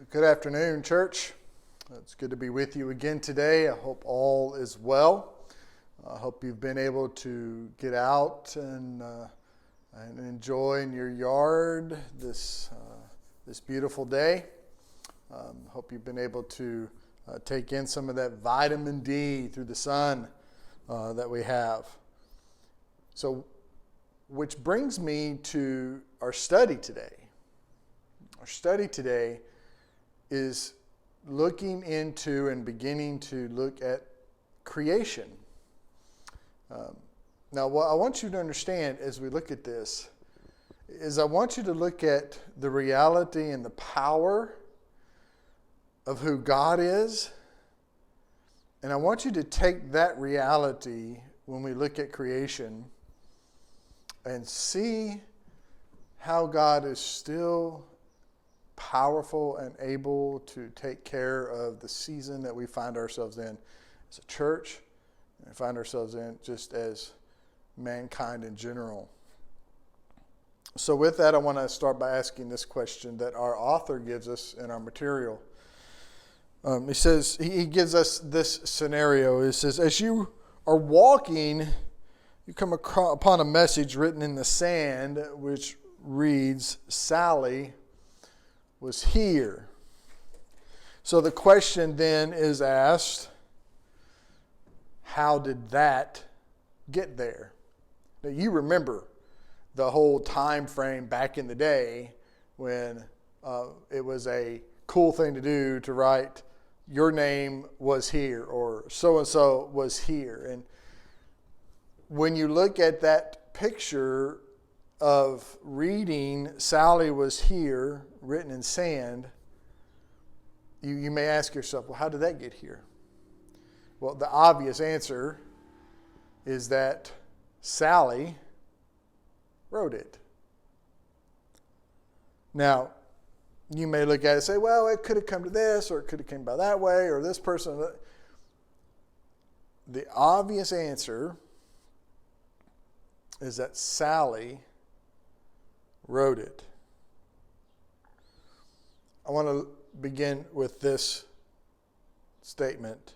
Good afternoon, church. It's good to be with you again today. I hope all is well. I hope you've been able to get out and enjoy in your yard this beautiful day. Hope you've been able to take in some of that vitamin D through the sun that we have. So, which brings me to our study today. Our study today is looking into and beginning to look at creation. Now, what I want you to understand as we look at this is I want you to look at the reality and the power of who God is. And I want you to take that reality when we look at creation and see how God is still powerful and able to take care of the season that we find ourselves in as a church and find ourselves in just as mankind in general. So with that, I want to start by asking this question that our author gives us in our material. He says, he gives us this scenario. He says, as you are walking, you come upon a message written in the sand which reads, Sally was here. So the question then is asked, how did that get there? Now you remember the whole time frame back in the day when it was a cool thing to do to write, your name was here, or so-and-so was here. And when you look at that picture of reading Sally was here, written in sand, you may ask yourself, well, how did that get here? Well, the obvious answer is that Sally wrote it. Now, you may look at it and say, well, it could have come to this, or it could have come by that way, or this person. The obvious answer is that Sally wrote it. I want to begin with this statement.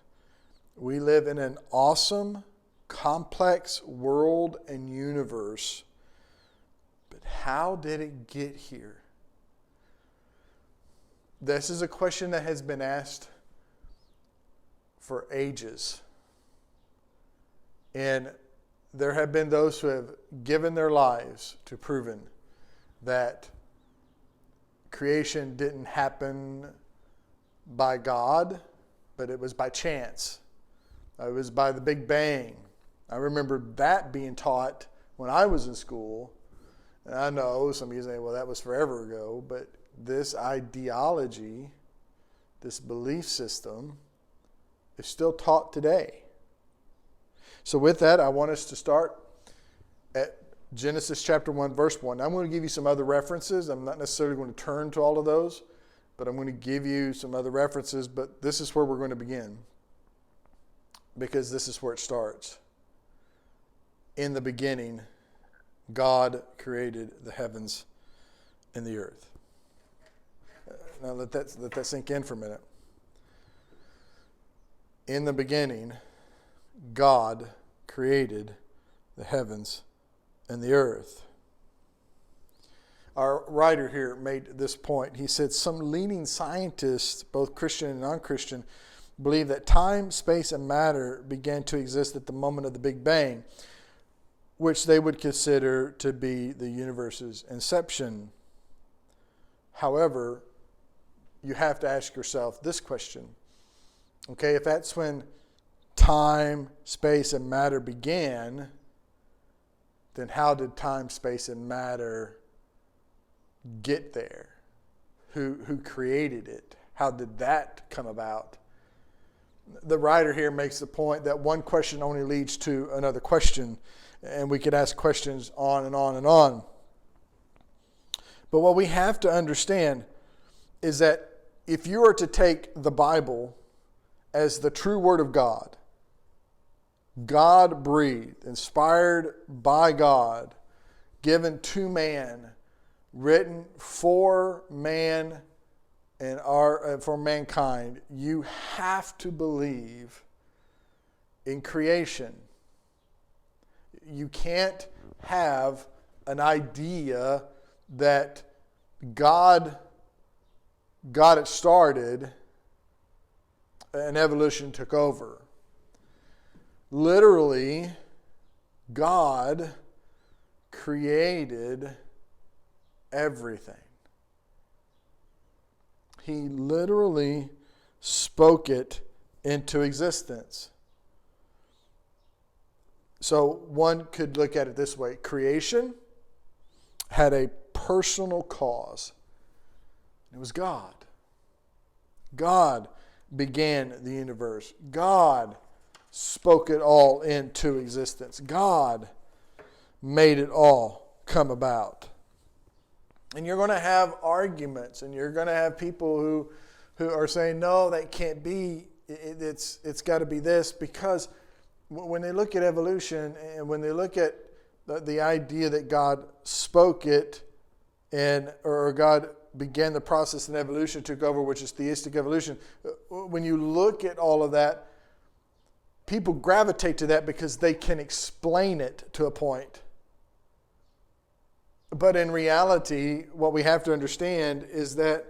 We live in an awesome, complex world and universe, but how did it get here? This is a question that has been asked for ages. And there have been those who have given their lives to proven that creation didn't happen by God, but it was by chance. It was by the Big Bang. I remember that being taught when I was in school. And I know some of you say, well, that was forever ago, but this ideology, this belief system is still taught today. So with that, I want us to start at Genesis chapter 1, verse 1. I'm going to give you some other references. I'm not necessarily going to turn to all of those, but I'm going to give you some other references. But this is where we're going to begin, because this is where it starts. In the beginning, God created the heavens and the earth. Now let that sink in for a minute. In the beginning, God created the heavens and the earth. Our writer here made this point. He said some leading scientists, both Christian and non-Christian, believe that time, space, and matter began to exist at the moment of the Big Bang, which they would consider to be the universe's inception. However, you have to ask yourself this question. Okay, if that's when time, space, and matter began, then how did time, space, and matter get there? Who created it? How did that come about? The writer here makes the point that one question only leads to another question, and we could ask questions on and on and on. But what we have to understand is that if you are to take the Bible as the true Word of God, God breathed, inspired by God, given to man, written for man and for mankind, you have to believe in creation. You can't have an idea that God got it started and evolution took over. Literally, God created everything. He literally spoke it into existence. So one could look at it this way. Creation had a personal cause. It was God. God began the universe. God spoke it all into existence. God made it all come about. And you're going to have arguments, and you're going to have people who are saying, no, that can't be. It's got to be this, because when they look at evolution and when they look at the idea that God spoke it or God began the process in evolution, took over, which is theistic evolution, when you look at all of that, people gravitate to that because they can explain it to a point. But in reality, what we have to understand is that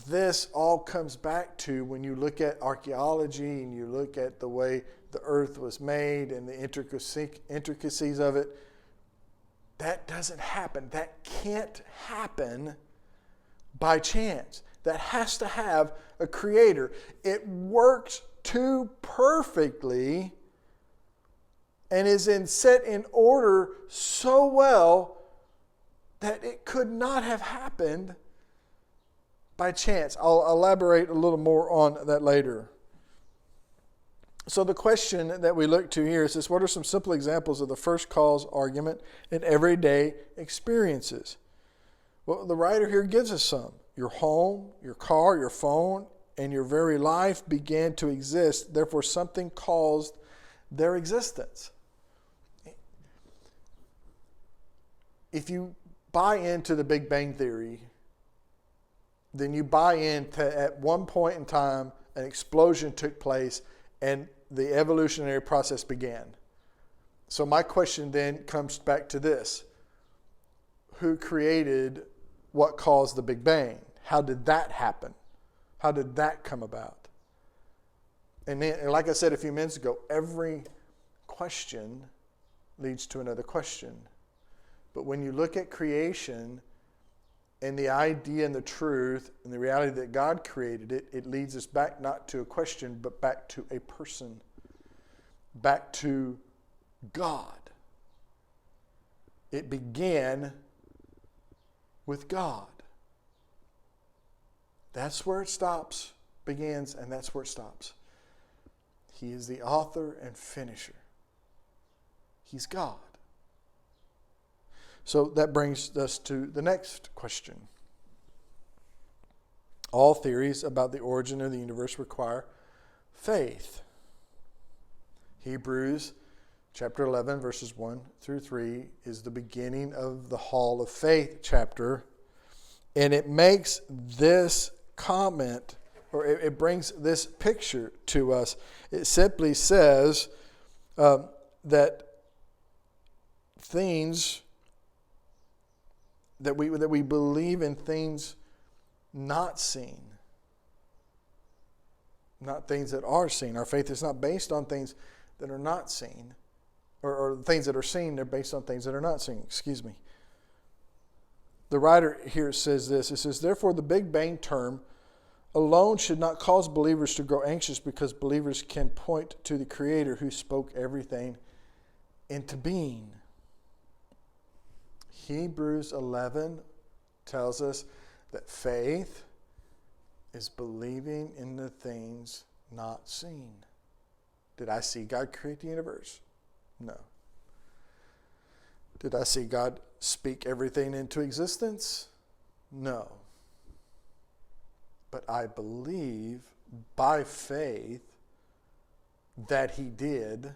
this all comes back to when you look at archaeology and you look at the way the earth was made and the intricacies of it. That doesn't happen. That can't happen by chance. That has to have a creator. It works too perfectly and is set in order so well that it could not have happened by chance. I'll elaborate a little more on that later. So the question that we look to here is this: what are some simple examples of the first cause argument in everyday experiences? Well, the writer here gives us some. Your home, your car, your phone, and your very life began to exist. Therefore, something caused their existence. If you buy into the Big Bang Theory, then you buy into, at one point in time, an explosion took place and the evolutionary process began. So my question then comes back to this: who created what caused the Big Bang? How did that happen? How did that come about? And then, like I said a few minutes ago, every question leads to another question. But when you look at creation and the idea and the truth and the reality that God created it, it leads us back not to a question, but back to a person, back to God. It began with God. That's where it begins, and that's where it stops. He is the author and finisher. He's God. So that brings us to the next question. All theories about the origin of the universe require faith. Hebrews chapter 11, verses 1 through 3 is the beginning of the Hall of Faith chapter. And it makes this comment, or it brings this picture to us. It simply says that things that we believe in things not seen, not things that are seen. Our faith is not based on things that are not seen, or things that are seen. They're based on things that are not seen. Excuse me. The writer here says this. It says, therefore, the Big Bang term alone should not cause believers to grow anxious, because believers can point to the Creator who spoke everything into being. Hebrews 11 tells us that faith is believing in the things not seen. Did I see God create the universe? No. Did I see God speak everything into existence? No. But I believe by faith that He did,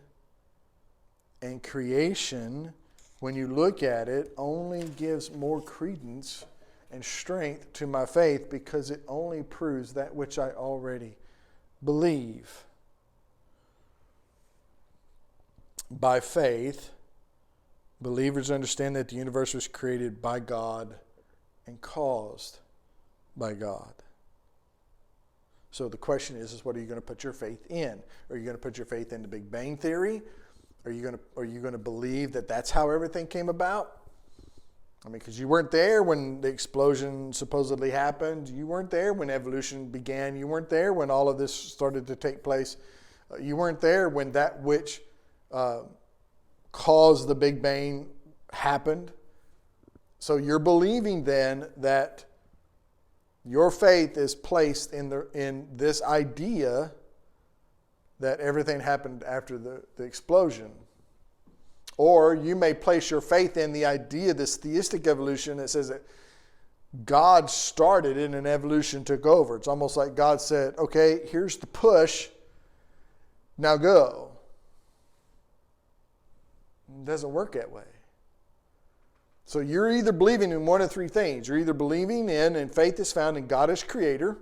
and creation, when you look at it, only gives more credence and strength to my faith, because it only proves that which I already believe. By faith, believers understand that the universe was created by God and caused by God. So the question is what are you going to put your faith in? Are you going to put your faith in the Big Bang Theory? Are you going to believe that that's how everything came about? I mean, because you weren't there when the explosion supposedly happened. You weren't there when evolution began. You weren't there when all of this started to take place. You weren't there when that which caused the Big Bang happened. So you're believing then that your faith is placed in this idea that everything happened after the explosion. Or you may place your faith in the idea, this theistic evolution that says that God started it and evolution took over. It's almost like God said, okay, here's the push, now go. It doesn't work that way. So you're either believing in one of three things. You're either believing in, and faith is found in God as creator,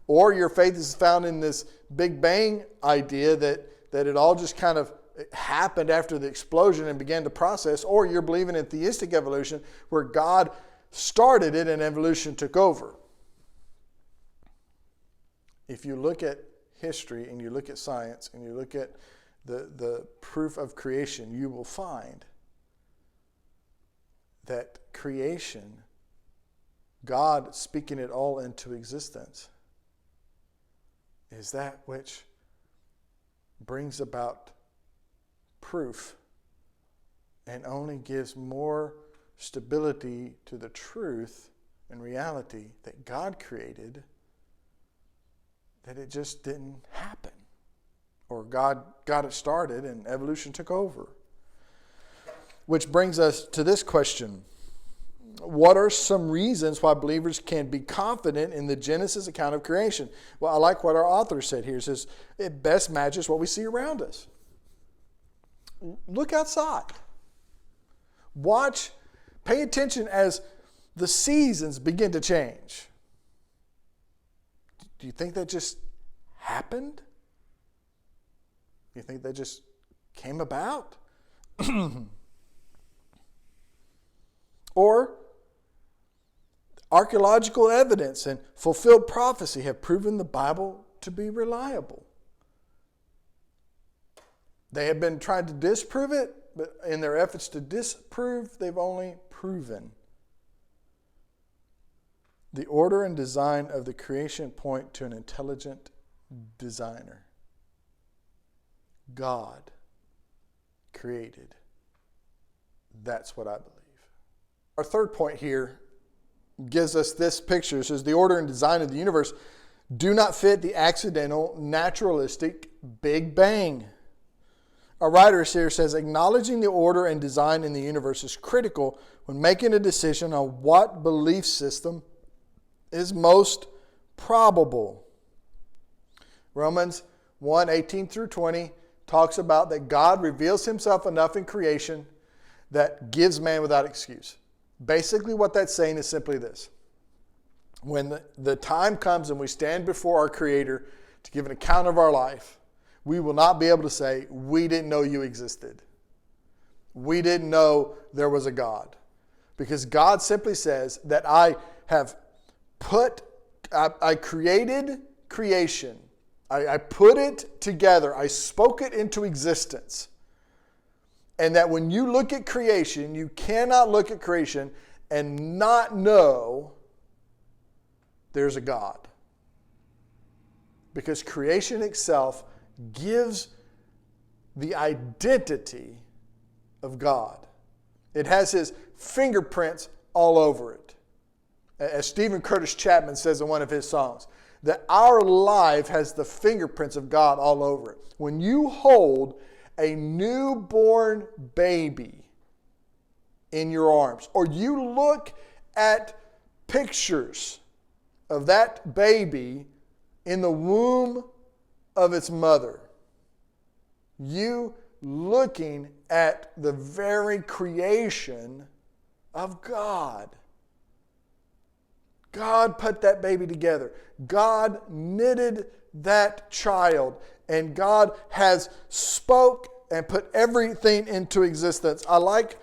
or your faith is found in this Big Bang idea that it all just kind of happened after the explosion and began to process, or you're believing in theistic evolution where God started it and evolution took over. If you look at history and you look at science and you look at the proof of creation, you will find that creation, God speaking it all into existence, is that which brings about proof and only gives more stability to the truth and reality that God created, that it just didn't happen. Or God got it started and evolution took over. Which brings us to this question. What are some reasons why believers can be confident in the Genesis account of creation? Well, I like what our author said here. It says it best matches what we see around us. Look outside. Watch, pay attention as the seasons begin to change. Do you think that just happened? You think that just came about? Or archaeological evidence and fulfilled prophecy have proven the Bible to be reliable. They have been trying to disprove it, but in their efforts to disprove, they've only proven. The order and design of the creation point to an intelligent designer. God created. That's what I believe. Our third point here gives us this picture. It says the order and design of the universe do not fit the accidental, naturalistic Big Bang. A writer here says acknowledging the order and design in the universe is critical when making a decision on what belief system is most probable. Romans 1:18 through 20 talks about that God reveals himself enough in creation that gives man without excuse. Basically what that's saying is simply this. When the time comes and we stand before our Creator to give an account of our life, we will not be able to say, we didn't know you existed. We didn't know there was a God. Because God simply says that I created creation. I put it together. I spoke it into existence. And that when you look at creation, you cannot look at creation and not know there's a God. Because creation itself gives the identity of God. It has his fingerprints all over it. As Stephen Curtis Chapman says in one of his songs, that our life has the fingerprints of God all over it. When you hold a newborn baby in your arms, or you look at pictures of that baby in the womb of its mother, you looking at the very creation of God. God put that baby together. God knitted that child. And God has spoke and put everything into existence. I like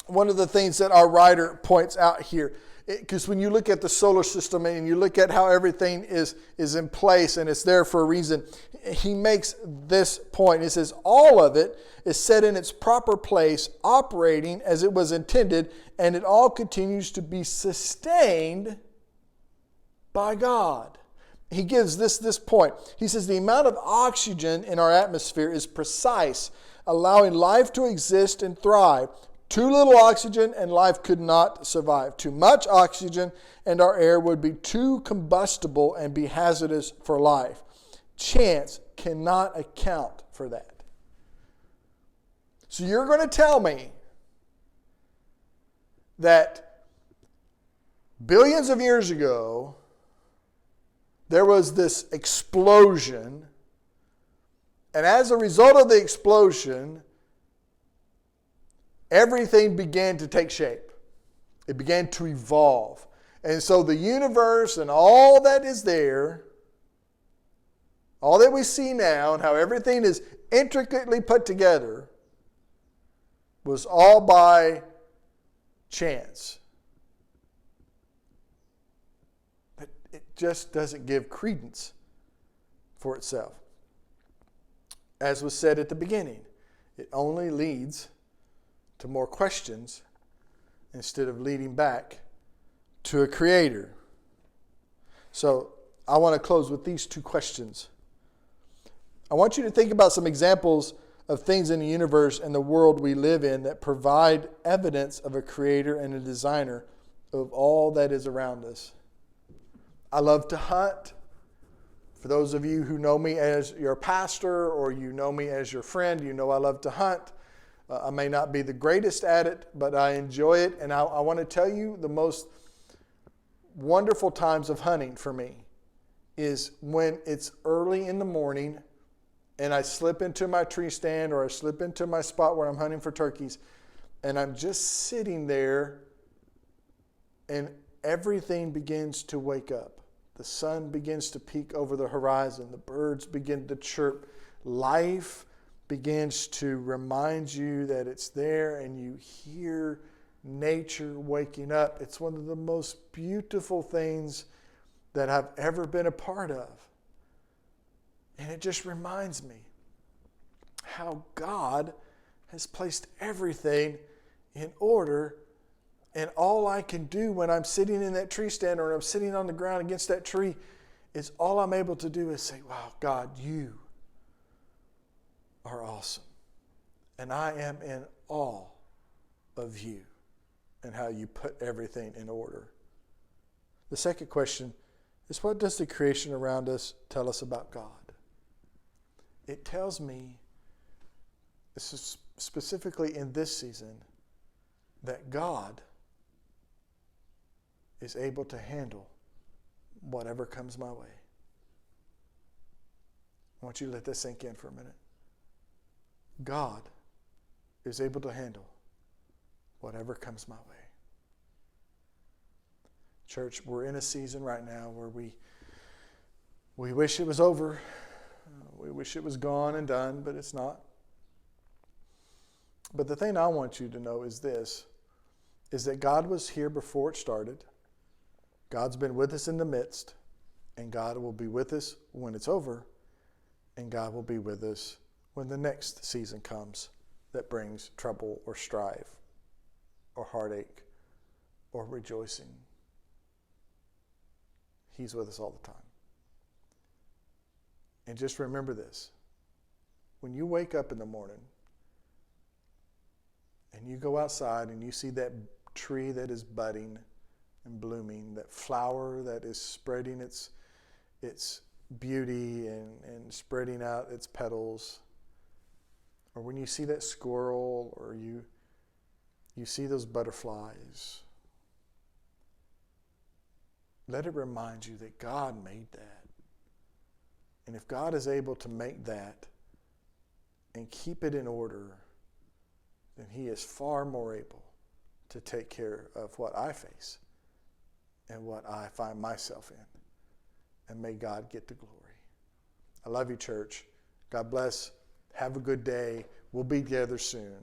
one of the things that our writer points out here. Because when you look at the solar system and you look at how everything is in place and it's there for a reason, he makes this point. He says, all of it is set in its proper place, operating as it was intended, and it all continues to be sustained by God. He gives this point. He says, the amount of oxygen in our atmosphere is precise, allowing life to exist and thrive. Too little oxygen and life could not survive. Too much oxygen and our air would be too combustible and be hazardous for life. Chance cannot account for that. So you're going to tell me that billions of years ago, there was this explosion, and as a result of the explosion, everything began to take shape. It began to evolve. And so the universe and all that is there, all that we see now and how everything is intricately put together, was all by chance. But it just doesn't give credence for itself. As was said at the beginning, it only leads to more questions instead of leading back to a creator. So I want to close with these two questions. I want you to think about some examples of things in the universe and the world we live in that provide evidence of a creator and a designer of all that is around us. I love to hunt. For those of you who know me as your pastor or you know me as your friend, you know I love to hunt. I may not be the greatest at it, but I enjoy it. And I want to tell you the most wonderful times of hunting for me is when it's early in the morning and I slip into my tree stand or I slip into my spot where I'm hunting for turkeys and I'm just sitting there and everything begins to wake up. The sun begins to peek over the horizon. The birds begin to chirp. Life begins to remind you that it's there and you hear nature waking up. It's one of the most beautiful things that I've ever been a part of. And it just reminds me how God has placed everything in order, and all I can do when I'm sitting in that tree stand or I'm sitting on the ground against that tree is all I'm able to do is say, wow, God, you are awesome. And I am in awe of you and how you put everything in order. The second question is, what does the creation around us tell us about God? It tells me, specifically in this season, that God is able to handle whatever comes my way. I want you to let that sink in for a minute. God is able to handle whatever comes my way. Church, we're in a season right now where we wish it was over. We wish it was gone and done, but it's not. But the thing I want you to know is this, is that God was here before it started. God's been with us in the midst, and God will be with us when it's over, and God will be with us when the next season comes that brings trouble or strife or heartache or rejoicing. He's with us all the time. And just remember this. When you wake up in the morning and you go outside and you see that tree that is budding and blooming, that flower that is spreading its beauty and spreading out its petals, or when you see that squirrel, or you see those butterflies, let it remind you that God made that. And if God is able to make that and keep it in order, then He is far more able to take care of what I face and what I find myself in. And may God get the glory. I love you, church. God bless. Have a good day. We'll be together soon.